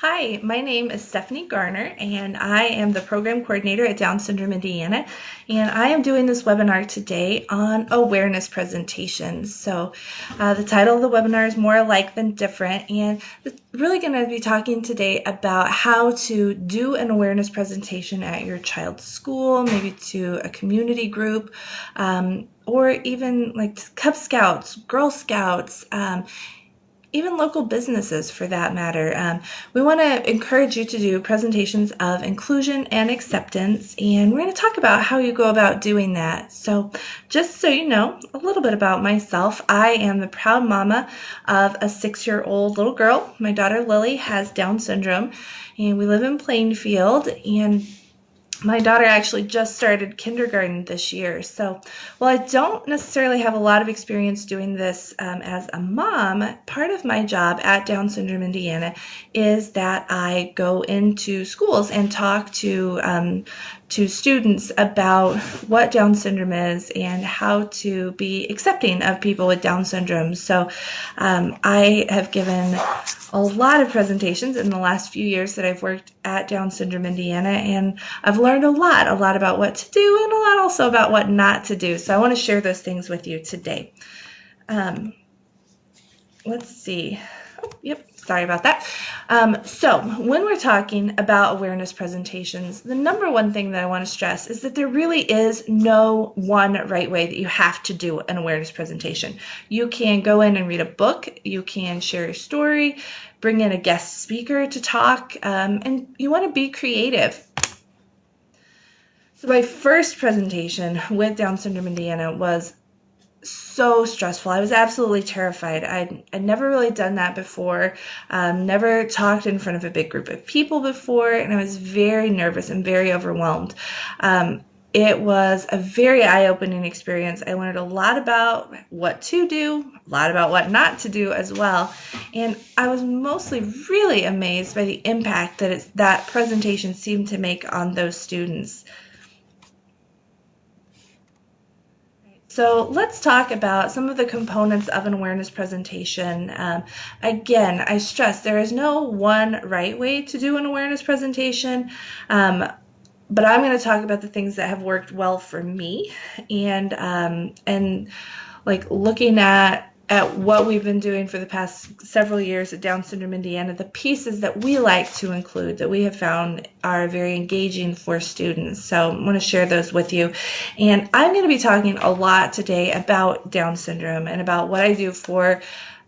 Hi, my name is Stephanie Garner, and I am the program coordinator at Down Syndrome Indiana. And I am doing this webinar today on awareness presentations. The title of the webinar is More Alike Than Different, and it's really going to be talking today about how to do an awareness presentation at your child's school, maybe to a community group, or even like Cub Scouts, Girl Scouts. Even local businesses for that matter. We want to encourage you to do presentations of inclusion and acceptance, and we're going to talk about how you go about doing that. So just so you know a little bit about myself, I am the proud mama of a 6-year-old little girl. My daughter Lily has Down syndrome, and we live in Plainfield, and my daughter actually just started kindergarten this year. So while I don't necessarily have a lot of experience doing this as a mom, part of my job at Down Syndrome Indiana is that I go into schools and talk to students about what Down syndrome is and how to be accepting of people with Down syndrome. So I have given a lot of presentations in the last few years that I've worked at Down Syndrome Indiana, and I've learned a lot about what to do and a lot also about what not to do. So I want to share those things with you today. Let's see. Oh, yep, sorry about that. So when we're talking about awareness presentations, the number one thing that I want to stress is that there really is no one right way that you have to do an awareness presentation. You can go in and read a book, you can share your story, bring in a guest speaker to talk, and you want to be creative. So my first presentation with Down Syndrome Indiana was so stressful. I was absolutely terrified. I'd never really done that before, never talked in front of a big group of people before, and I was very nervous and very overwhelmed. It was a very eye-opening experience. I learned a lot about what to do, a lot about what not to do as well, and I was mostly really amazed by the impact that presentation seemed to make on those students. So let's talk about some of the components of an awareness presentation. Again, I stress there is no one right way to do an awareness presentation, but I'm going to talk about the things that have worked well for me, and like looking at what we've been doing for the past several years at Down Syndrome Indiana, the pieces that we like to include that we have found are very engaging for students. So I want to share those with you. And I'm going to be talking a lot today about Down syndrome and about what I do for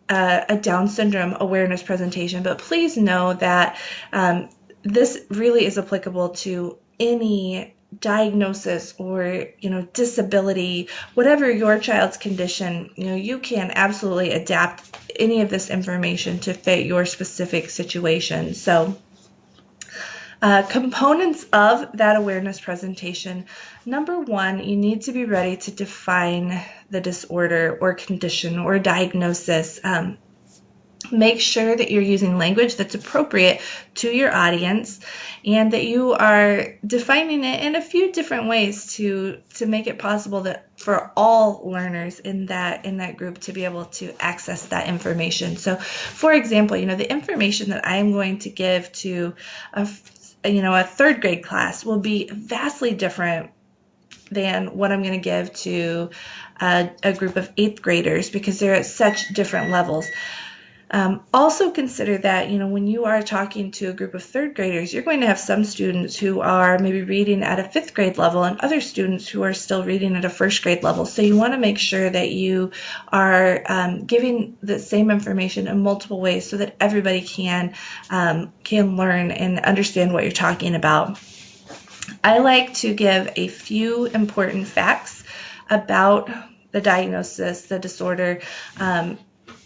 a Down syndrome awareness presentation. But please know that this really is applicable to any diagnosis or disability, whatever your child's condition. You can absolutely adapt any of this information to fit your specific situation. So components of that awareness presentation. Number one, you need to be ready to define the disorder or condition or diagnosis. Make sure that you're using language that's appropriate to your audience and that you are defining it in a few different ways to make it possible that for all learners in that group to be able to access that information. So for example, the information that I am going to give to a third grade class will be vastly different than what I'm going to give to a group of 8th graders because they're at such different levels. Also consider that, when you are talking to a group of 3rd graders, you're going to have some students who are maybe reading at a 5th grade level and other students who are still reading at a 1st grade level. So you want to make sure that you are giving the same information in multiple ways so that everybody can learn and understand what you're talking about. I like to give a few important facts about the diagnosis, the disorder,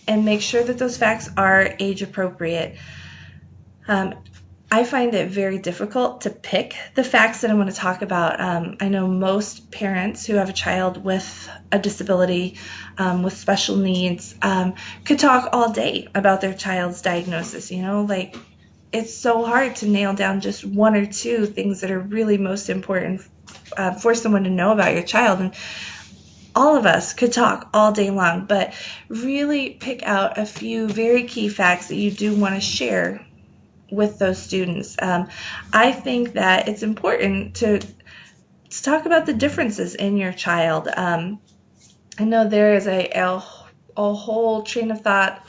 and make sure that those facts are age appropriate. I find it very difficult to pick the facts that I want to talk about. I know most parents who have a child with a disability, with special needs, could talk all day about their child's diagnosis. It's so hard to nail down just one or two things that are really most important for someone to know about your child. And all of us could talk all day long, but really pick out a few very key facts that you do want to share with those students. I think that it's important to talk about the differences in your child. I know there is a whole train of thought,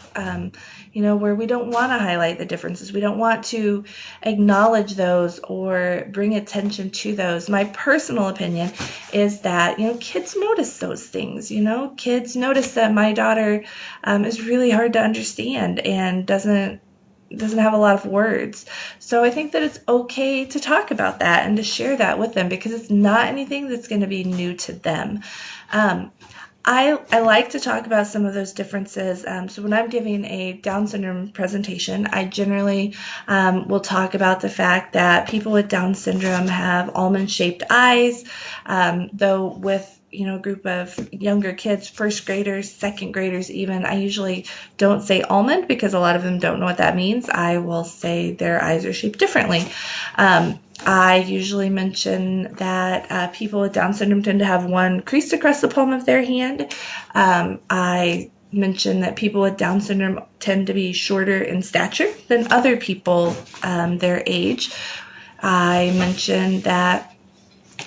where we don't want to highlight the differences. We don't want to acknowledge those or bring attention to those. My personal opinion is that, kids notice those things. Kids notice that my daughter is really hard to understand and doesn't have a lot of words. So I think that it's okay to talk about that and to share that with them, because it's not anything that's going to be new to them. I like to talk about some of those differences. So when I'm giving a Down syndrome presentation, I generally will talk about the fact that people with Down syndrome have almond-shaped eyes, though with a group of younger kids, first graders, second graders even, I usually don't say almond because a lot of them don't know what that means. I will say their eyes are shaped differently. I usually mention that people with Down syndrome tend to have one creased across the palm of their hand. I mention that people with Down syndrome tend to be shorter in stature than other people their age. I mention that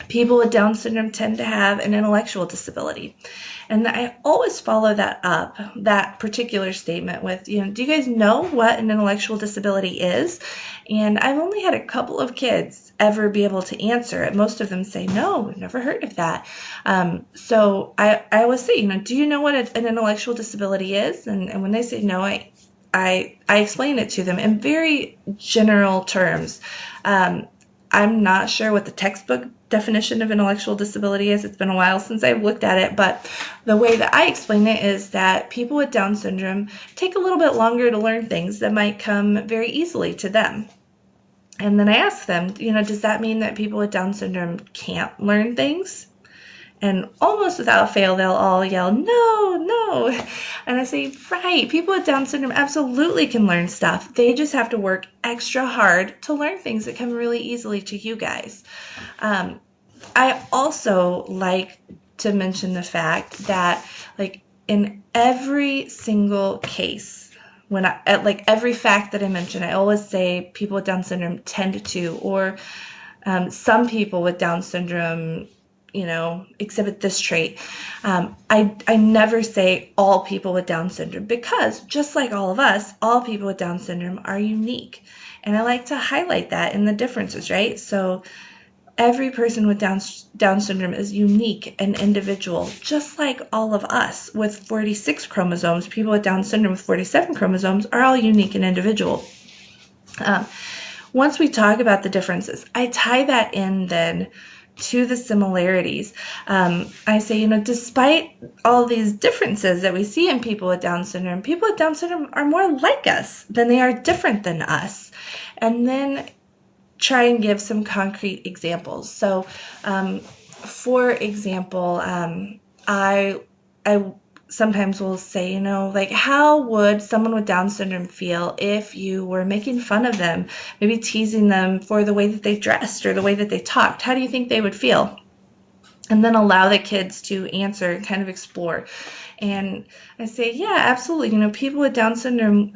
people with Down syndrome tend to have an intellectual disability. And I always follow that up, that particular statement with, do you guys know what an intellectual disability is? And I've only had a couple of kids ever be able to answer it. Most of them say, no, we've never heard of that. So I always say, do you know what an intellectual disability is? And when they say no, I explain it to them in very general terms. I'm not sure what the textbook definition of intellectual disability is. It's been a while since I've looked at it, but the way that I explain it is that people with Down syndrome take a little bit longer to learn things that might come very easily to them. And then I ask them, does that mean that people with Down syndrome can't learn things? And almost without fail, they'll all yell, no. And I say, right, people with Down syndrome absolutely can learn stuff. They just have to work extra hard to learn things that come really easily to you guys. I also like to mention the fact that, in every single case, every fact that I mention, I always say people with Down syndrome tend to, or some people with Down syndrome exhibit this trait. I never say all people with Down syndrome, because just like all of us, all people with Down syndrome are unique. And I like to highlight that in the differences, right? So every person with Down syndrome is unique and individual, just like all of us with 46 chromosomes. People with Down syndrome with 47 chromosomes are all unique and individual. Once we talk about the differences, I tie that in then to the similarities. I say, despite all these differences that we see in people with Down syndrome are more like us than they are different than us. And then try and give some concrete examples. So, for example, I sometimes will say, how would someone with Down syndrome feel if you were making fun of them, maybe teasing them for the way that they dressed or the way that they talked? How do you think they would feel? And then allow the kids to answer and kind of explore. And I say, yeah, absolutely. People with Down syndrome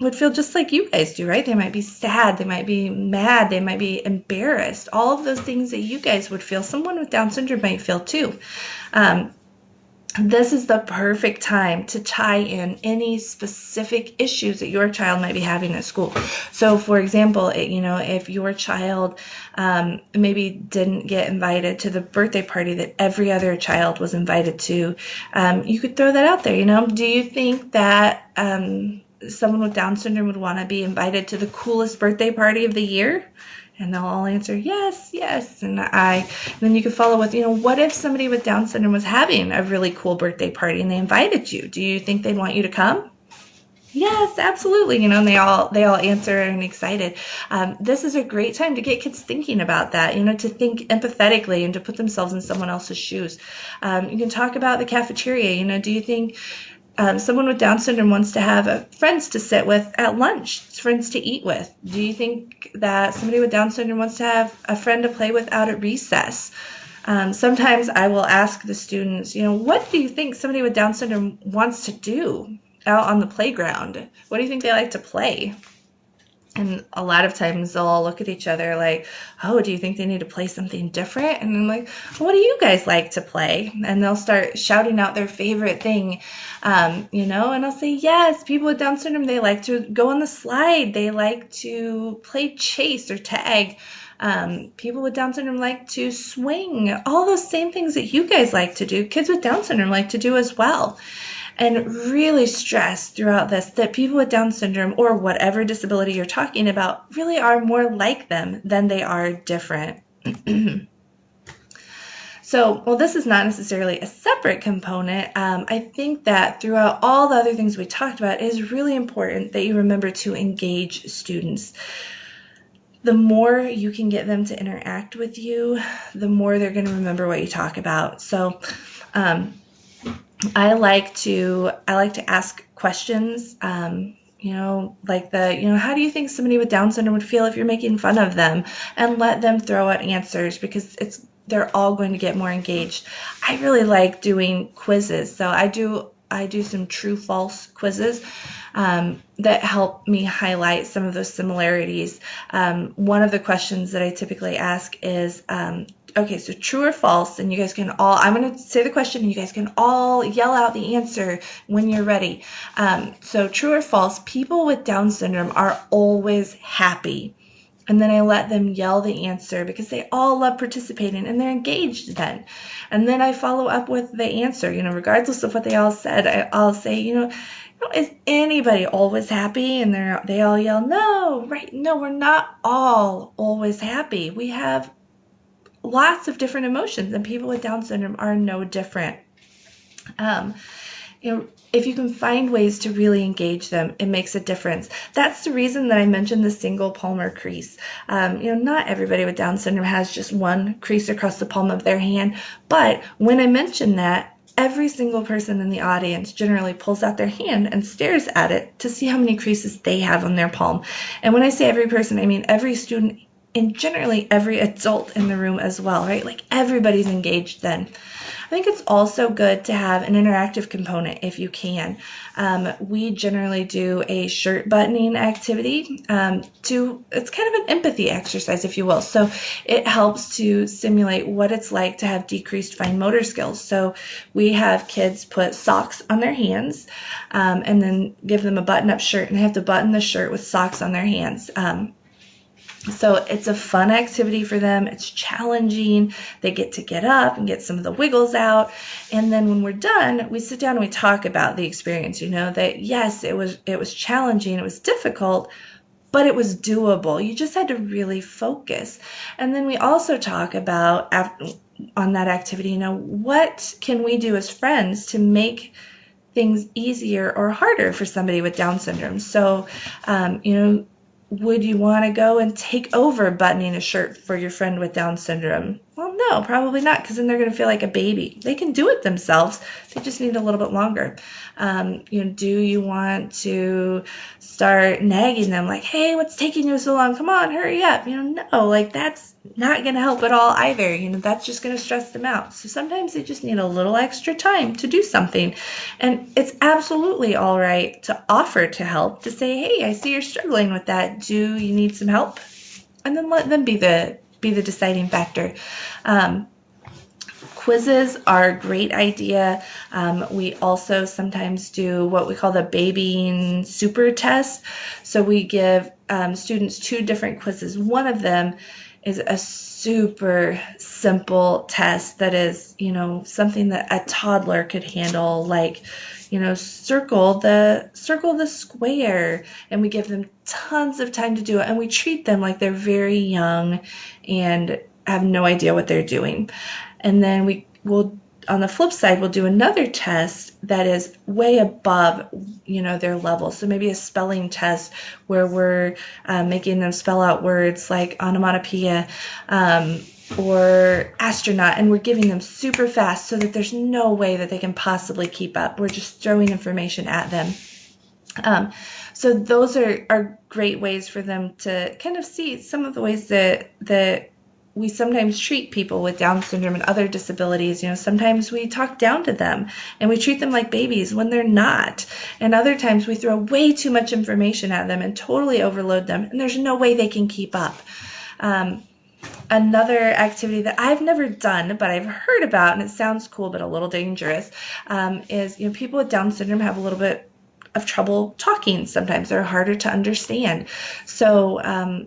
would feel just like you guys do, right? They might be sad, they might be mad, they might be embarrassed. All of those things that you guys would feel, someone with Down syndrome might feel too. This is the perfect time to tie in any specific issues that your child might be having at school. So, for example, if your child maybe didn't get invited to the birthday party that every other child was invited to, you could throw that out there. Do you think that someone with Down syndrome would want to be invited to the coolest birthday party of the year? And they'll all answer, yes. And then you could follow with, what if somebody with Down syndrome was having a really cool birthday party and they invited you? Do you think they'd want you to come? Yes, absolutely. And they all answer and excited. This is a great time to get kids thinking about that, to think empathetically and to put themselves in someone else's shoes. You can talk about the cafeteria. Do you think someone with Down syndrome wants to have friends to sit with at lunch, friends to eat with? Do you think that somebody with Down syndrome wants to have a friend to play with out at recess? Sometimes I will ask the students, what do you think somebody with Down syndrome wants to do out on the playground? What do you think they like to play? And a lot of times they'll all look at each other like, oh, do you think they need to play something different? And I'm like, what do you guys like to play? And they'll start shouting out their favorite thing, and I'll say, yes, people with Down syndrome, they like to go on the slide. They like to play chase or tag. People with Down syndrome like to swing. All those same things that you guys like to do, kids with Down syndrome like to do as well. And really stress throughout this that people with Down syndrome or whatever disability you're talking about really are more like them than they are different. So, while this is not necessarily a separate component, I think that throughout all the other things we talked about, it is really important that you remember to engage students. The more you can get them to interact with you, the more they're going to remember what you talk about. So, I like to ask questions, like how do you think somebody with Down syndrome would feel if you're making fun of them, and let them throw out answers because they're all going to get more engaged. I really like doing quizzes, so I do some true-false quizzes that help me highlight some of those similarities. One of the questions that I typically ask is, okay, so true or false, and you guys can all, I'm going to say the question and you guys can all yell out the answer when you're ready. So true or false, people with Down syndrome are always happy. And then I let them yell the answer because they all love participating and they're engaged then. And then I follow up with the answer, regardless of what they all said. I'll say, is anybody always happy? And they all yell, no, right? No, we're not all always happy. We have lots of different emotions, and people with Down syndrome are no different. If you can find ways to really engage them, it makes a difference. That's the reason that I mentioned the single palmar crease. Not everybody with Down syndrome has just one crease across the palm of their hand, but when I mention that, every single person in the audience generally pulls out their hand and stares at it to see how many creases they have on their palm. And when I say every person, I mean every student and generally every adult in the room as well, right? Like everybody's engaged then. I think it's also good to have an interactive component if you can. We generally do a shirt buttoning activity. It's kind of an empathy exercise, if you will. So it helps to simulate what it's like to have decreased fine motor skills. So we have kids put socks on their hands and then give them a button-up shirt, and they have to button the shirt with socks on their hands. So it's a fun activity for them. It's challenging. They get up and get some of the wiggles out. And then when we're done, we sit down and we talk about the experience, that yes, it was challenging, it was difficult, but it was doable. You just had to really focus. And then we also talk about on that activity, what can we do as friends to make things easier or harder for somebody with Down syndrome? So, would you want to go and take over buttoning a shirt for your friend with Down syndrome? Well, no, probably not, because then they're going to feel like a baby. They can do it themselves. They just need a little bit longer. Do you want to start nagging them like, hey, what's taking you so long? Come on, hurry up. No, that's not going to help at all either. That's just going to stress them out. So sometimes they just need a little extra time to do something. And it's absolutely all right to offer to help, to say, hey, I see you're struggling with that. Do you need some help? And then let them be the deciding factor. Quizzes are a great idea. We also sometimes do what we call the babying super test. So we give students 2 different quizzes. One of them is a super simple test that is, something that a toddler could handle, like, circle the square, and we give them tons of time to do it, and we treat them like they're very young and have no idea what they're doing. And then we will, on the flip side, we'll do another test that is way above, their level. So maybe a spelling test where we're making them spell out words like onomatopoeia or astronaut, and we're giving them super fast so that there's no way that they can possibly keep up. We're just throwing information at them. So those are great ways for them to kind of see some of the ways that we sometimes treat people with Down syndrome and other disabilities, sometimes we talk down to them and we treat them like babies when they're not. And other times we throw way too much information at them and totally overload them, and there's no way they can keep up. Another activity that I've never done, but I've heard about, and it sounds cool but a little dangerous, is people with Down syndrome have a little bit of trouble talking. Sometimes they're harder to understand. So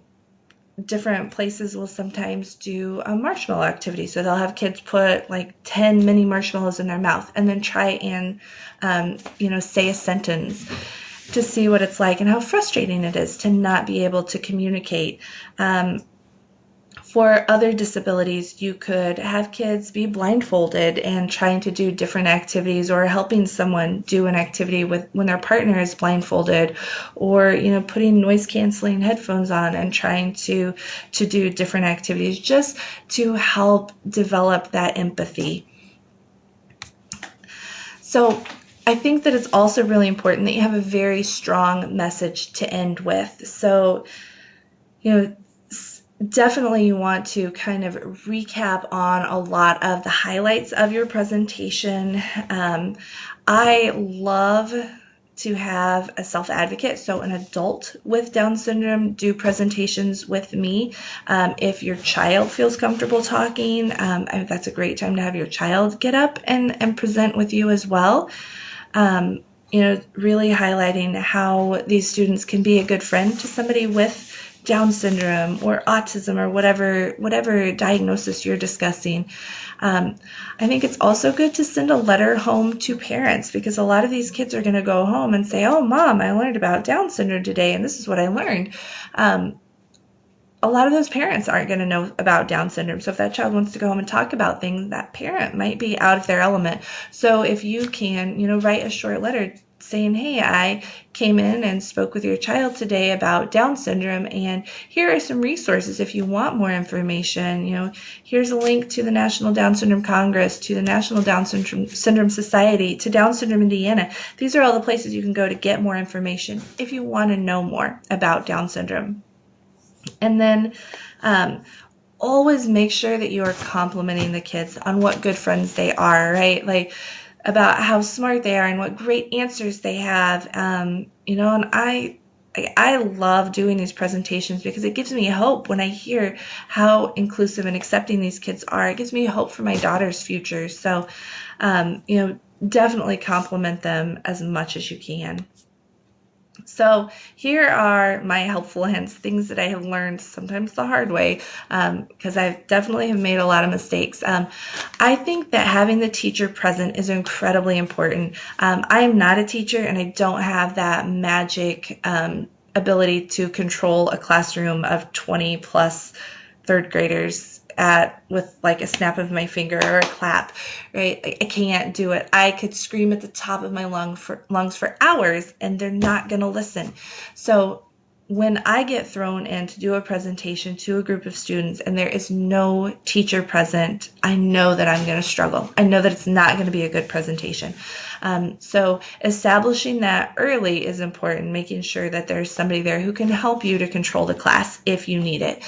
different places will sometimes do a marshmallow activity. So they'll have kids put like 10 mini marshmallows in their mouth and then try and, say a sentence to see what it's like and how frustrating it is to not be able to communicate. For other disabilities, you could have kids be blindfolded and trying to do different activities, or helping someone do an activity when their partner is blindfolded, or putting noise-canceling headphones on and trying to do different activities just to help develop that empathy. So I think that it's also really important that you have a very strong message to end with. So, definitely you want to kind of recap on a lot of the highlights of your presentation. I love to have a self-advocate, so an adult with Down syndrome, do presentations with me. If your child feels comfortable talking, that's a great time to have your child get up and present with you as well. Really highlighting how these students can be a good friend to somebody with Down syndrome or autism or whatever diagnosis you're discussing. I think it's also good to send a letter home to parents, because a lot of these kids are going to go home and say, "Oh, Mom, I learned about Down syndrome today, and this is what I learned." A lot of those parents aren't going to know about Down syndrome. So if that child wants to go home and talk about things, that parent might be out of their element. So if you can, write a short letter saying, "Hey, I came in and spoke with your child today about Down syndrome, and here are some resources if you want more information. Here's a link to the National Down Syndrome Congress, to the National Down Syndrome Society, to Down Syndrome Indiana. These are all the places you can go to get more information if you want to know more about Down syndrome." And then always make sure that you are complimenting the kids on what good friends they are, right? Like, about how smart they are and what great answers they have. And I love doing these presentations because it gives me hope when I hear how inclusive and accepting these kids are. It gives me hope for my daughter's future. So, definitely compliment them as much as you can. So here are my helpful hints, things that I have learned, sometimes the hard way, because I definitely have made a lot of mistakes. I think that having the teacher present is incredibly important. I am not a teacher, and I don't have that magic ability to control a classroom of 20 plus third graders with like a snap of my finger or a clap, right? I can't do it. I could scream at the top of my lungs for hours, and they're not going to listen. So when I get thrown in to do a presentation to a group of students and there is no teacher present, I know that I'm going to struggle. I know that it's not going to be a good presentation. So establishing that early is important, making sure that there's somebody there who can help you to control the class if you need it.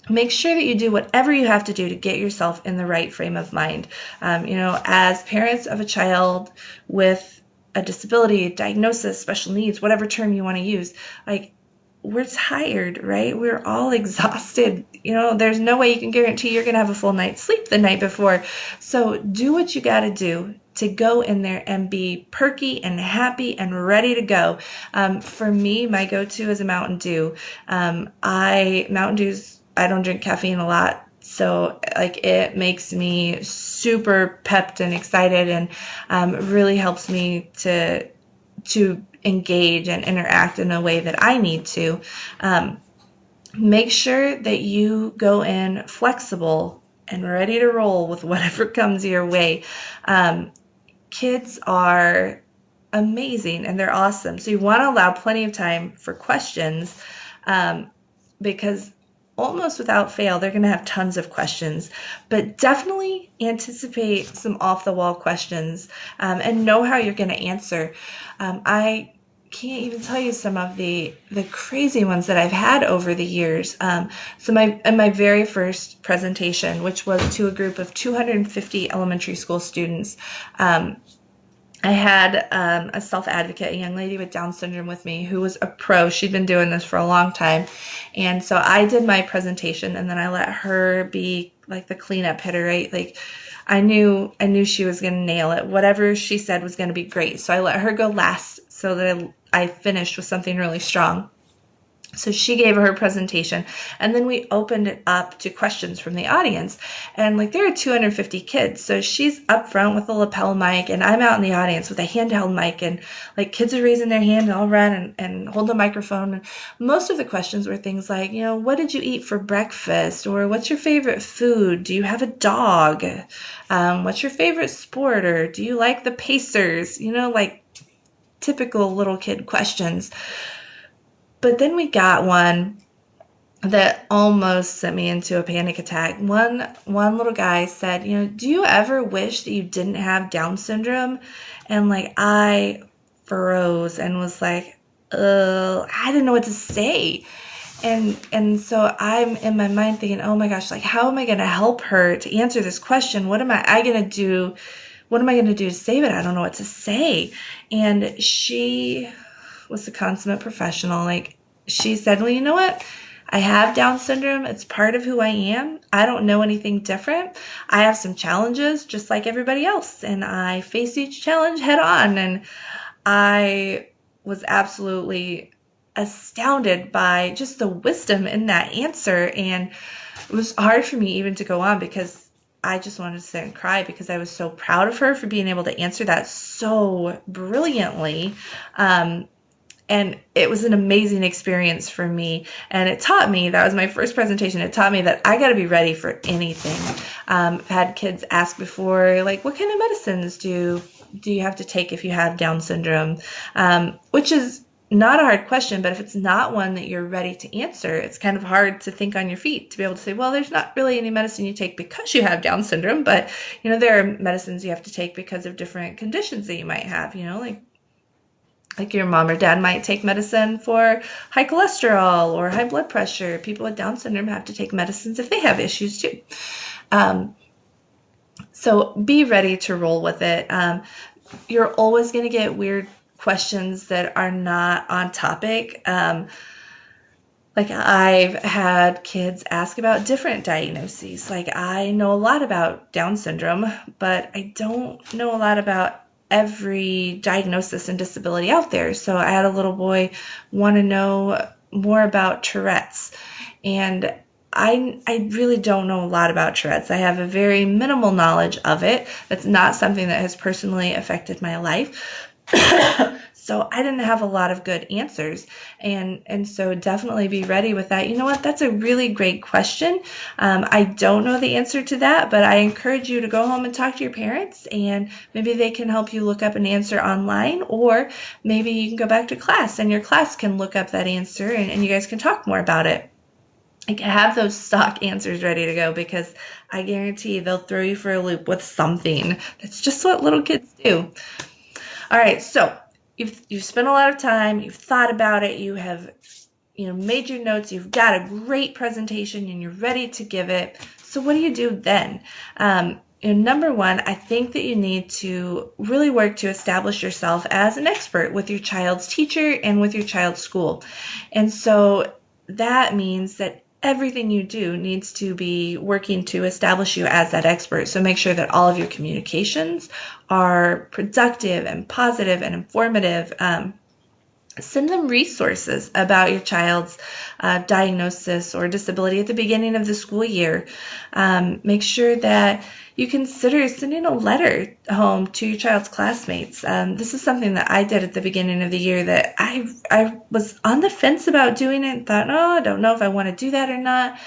Make sure that you do whatever you have to do to get yourself in the right frame of mind. As parents of a child with a disability, diagnosis, special needs, whatever term you want to use, we're tired, right? We're all exhausted. There's no way you can guarantee you're going to have a full night's sleep the night before. So do what you got to do to go in there and be perky and happy and ready to go. For me, my go-to is a Mountain Dew. Mountain Dew's, I don't drink caffeine a lot, so it makes me super pepped and excited, and really helps me to engage and interact in a way that I need to. Make sure that you go in flexible and ready to roll with whatever comes your way. Kids are amazing and they're awesome, so you want to allow plenty of time for questions, because almost without fail, they're going to have tons of questions, but definitely anticipate some off-the-wall questions, and know how you're going to answer. I can't even tell you some of the crazy ones that I've had over the years. So in my very first presentation, which was to a group of 250 elementary school students, I had a self-advocate, a young lady with Down syndrome with me who was a pro. She'd been doing this for a long time. And so I did my presentation, and then I let her be like the cleanup hitter, right? Like I knew she was going to nail it. Whatever she said was going to be great. So I let her go last so that I finished with something really strong. So she gave her presentation, and then we opened it up to questions from the audience. And like there are 250 kids, so she's up front with a lapel mic, and I'm out in the audience with a handheld mic, and like kids are raising their hand, and I'll run and hold the microphone. And most of the questions were things like, what did you eat for breakfast? Or what's your favorite food? Do you have a dog? What's your favorite sport? Or do you like the Pacers? Like typical little kid questions. But then we got one that almost sent me into a panic attack. One little guy said, do you ever wish that you didn't have Down syndrome? And like I froze and was like, I didn't know what to say. And so I'm in my mind thinking, oh my gosh, like how am I going to help her to answer this question? What am I going to do? What am I going to do to save it? I don't know what to say. And she was a consummate professional. Like she said, well, you know what? I have Down syndrome. It's part of who I am. I don't know anything different. I have some challenges just like everybody else, and I face each challenge head on. And I was absolutely astounded by just the wisdom in that answer. And it was hard for me even to go on because I just wanted to sit and cry because I was so proud of her for being able to answer that so brilliantly. And it was an amazing experience for me. And it taught me, that was my first presentation, it taught me that I got to be ready for anything. I've had kids ask before, like, what kind of medicines do you have to take if you have Down syndrome? Which is not a hard question, but if it's not one that you're ready to answer, it's kind of hard to think on your feet to be able to say, well, there's not really any medicine you take because you have Down syndrome, but, there are medicines you have to take because of different conditions that you might have, like your mom or dad might take medicine for high cholesterol or high blood pressure. People with Down syndrome have to take medicines if they have issues too. So be ready to roll with it. You're always going to get weird questions that are not on topic. Like I've had kids ask about different diagnoses. Like I know a lot about Down syndrome, but I don't know a lot about every diagnosis and disability out there. So I had a little boy want to know more about Tourette's, and I really don't know a lot about Tourette's. I have a very minimal knowledge of it. That's not something that has personally affected my life. So I didn't have a lot of good answers. And so definitely be ready with that. You know what? That's a really great question. I don't know the answer to that, but I encourage you to go home and talk to your parents, and maybe they can help you look up an answer online, or maybe you can go back to class and your class can look up that answer and you guys can talk more about it. Like have those stock answers ready to go, because I guarantee they'll throw you for a loop with something. That's just what little kids do. All right, so you've spent a lot of time, you've thought about it, you have made your notes, you've got a great presentation, and you're ready to give it. So what do you do then? Number one, I think that you need to really work to establish yourself as an expert with your child's teacher and with your child's school. And so that means that everything you do needs to be working to establish you as that expert. So make sure that all of your communications are productive and positive and informative. Send them resources about your child's diagnosis or disability at the beginning of the school year. Make sure that you consider sending a letter home to your child's classmates. This is something that I did at the beginning of the year that I was on the fence about doing it and thought, I don't know if I want to do that or not.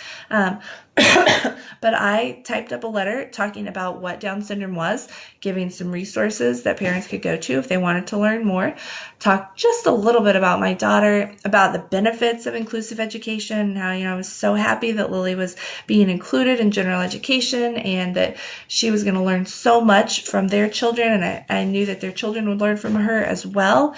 But I typed up a letter talking about what Down syndrome was, giving some resources that parents could go to if they wanted to learn more. Talk just a little bit about my daughter, about the benefits of inclusive education, how I was so happy that Lily was being included in general education, and that she was going to learn so much from their children, and I knew that their children would learn from her as well,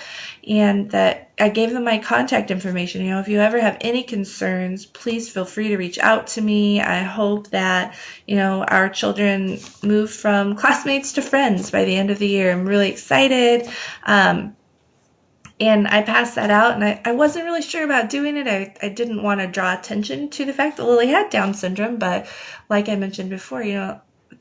and that I gave them my contact information. If you ever have any concerns, please feel free to reach out to me. I hope that, our children move from classmates to friends by the end of the year. I'm really excited. And I passed that out, and I wasn't really sure about doing it. I didn't want to draw attention to the fact that Lily had Down syndrome, but like I mentioned before,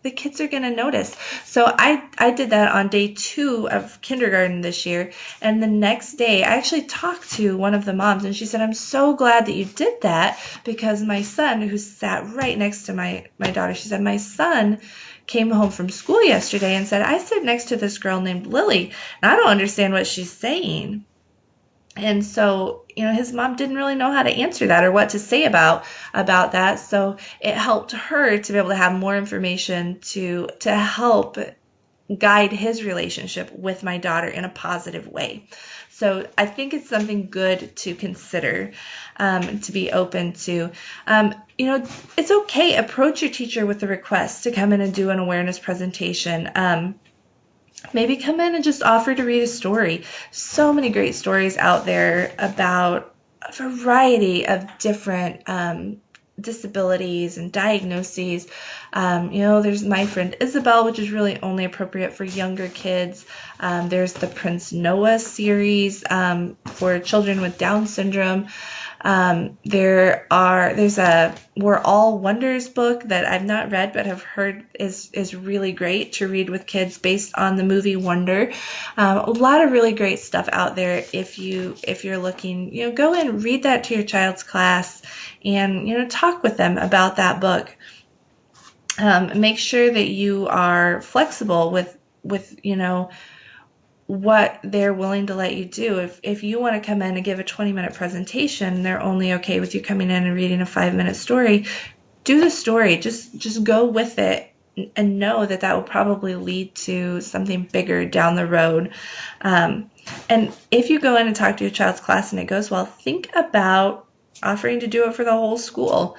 the kids are going to notice. So I did that on day 2 of kindergarten this year, and the next day I actually talked to one of the moms, and she said, I'm so glad that you did that, because my son, who sat right next to my daughter, she said, my son came home from school yesterday and said, I sit next to this girl named Lily, and I don't understand what she's saying. And so, his mom didn't really know how to answer that or what to say about that. So it helped her to be able to have more information to help guide his relationship with my daughter in a positive way. So I think it's something good to consider, to be open to. It's okay. Approach your teacher with a request to come in and do an awareness presentation. Maybe come in and just offer to read a story. So many great stories out there about a variety of different disabilities and diagnoses. There's My Friend Isabel, which is really only appropriate for younger kids. There's the Prince Noah series for children with Down syndrome. There's a We're All Wonders book that I've not read but have heard is really great to read with kids based on the movie Wonder. A lot of really great stuff out there. If you're looking, go in, read that to your child's class, and talk with them about that book. Make sure that you are flexible with what they're willing to let you do. If you want to come in and give a 20-minute presentation, they're only okay with you coming in and reading a 5-minute story, do the story. Just go with it, and know that will probably lead to something bigger down the road. And if you go in and talk to your child's class and it goes well, think about offering to do it for the whole school.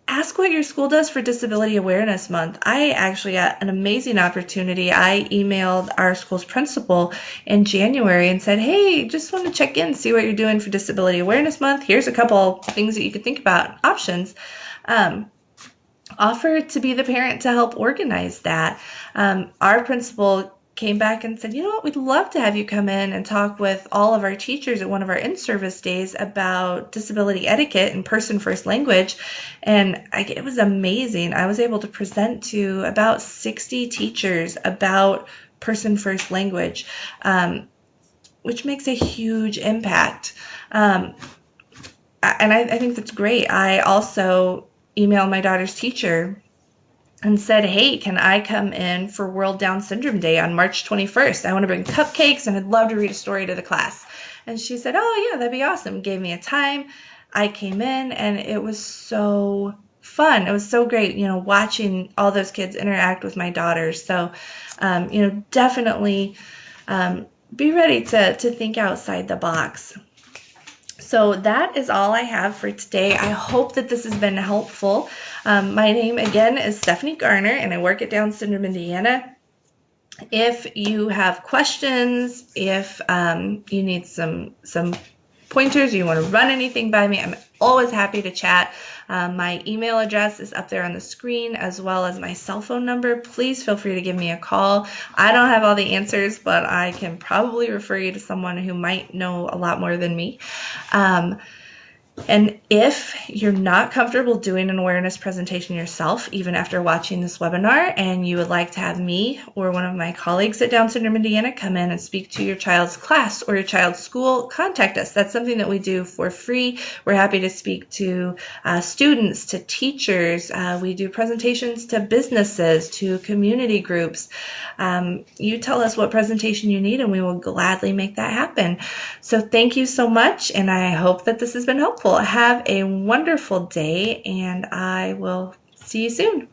Ask what your school does for Disability Awareness Month. I actually got an amazing opportunity. I emailed our school's principal in January and said, hey, just want to check in, see what you're doing for Disability Awareness Month. Here's a couple things that you could think about, options. Offer to be the parent to help organize that. Our principal came back and said, we'd love to have you come in and talk with all of our teachers at one of our in-service days about disability etiquette and person first language. And it was amazing. I was able to present to about 60 teachers about person first language, which makes a huge impact. And I think that's great. I also emailed my daughter's teacher and said, hey, can I come in for World Down Syndrome Day on March 21st? I want to bring cupcakes and I'd love to read a story to the class. And she said, oh yeah, that'd be awesome. Gave me a time. I came in and it was so fun. It was so great, watching all those kids interact with my daughter. So, definitely be ready to think outside the box. So that is all I have for today. I hope that this has been helpful. My name, again, is Stephanie Garner, and I work at Down Syndrome Indiana. If you have questions, if you need some pointers, or you want to run anything by me, I'm always happy to chat. My email address is up there on the screen, as well as my cell phone number. Please feel free to give me a call. I don't have all the answers, but I can probably refer you to someone who might know a lot more than me. And if you're not comfortable doing an awareness presentation yourself, even after watching this webinar, and you would like to have me or one of my colleagues at Down Syndrome Indiana come in and speak to your child's class or your child's school, contact us. That's something that we do for free. We're happy to speak to students, to teachers. We do presentations to businesses, to community groups. You tell us what presentation you need, and we will gladly make that happen. So thank you so much, and I hope that this has been helpful. Have a wonderful day, and I will see you soon.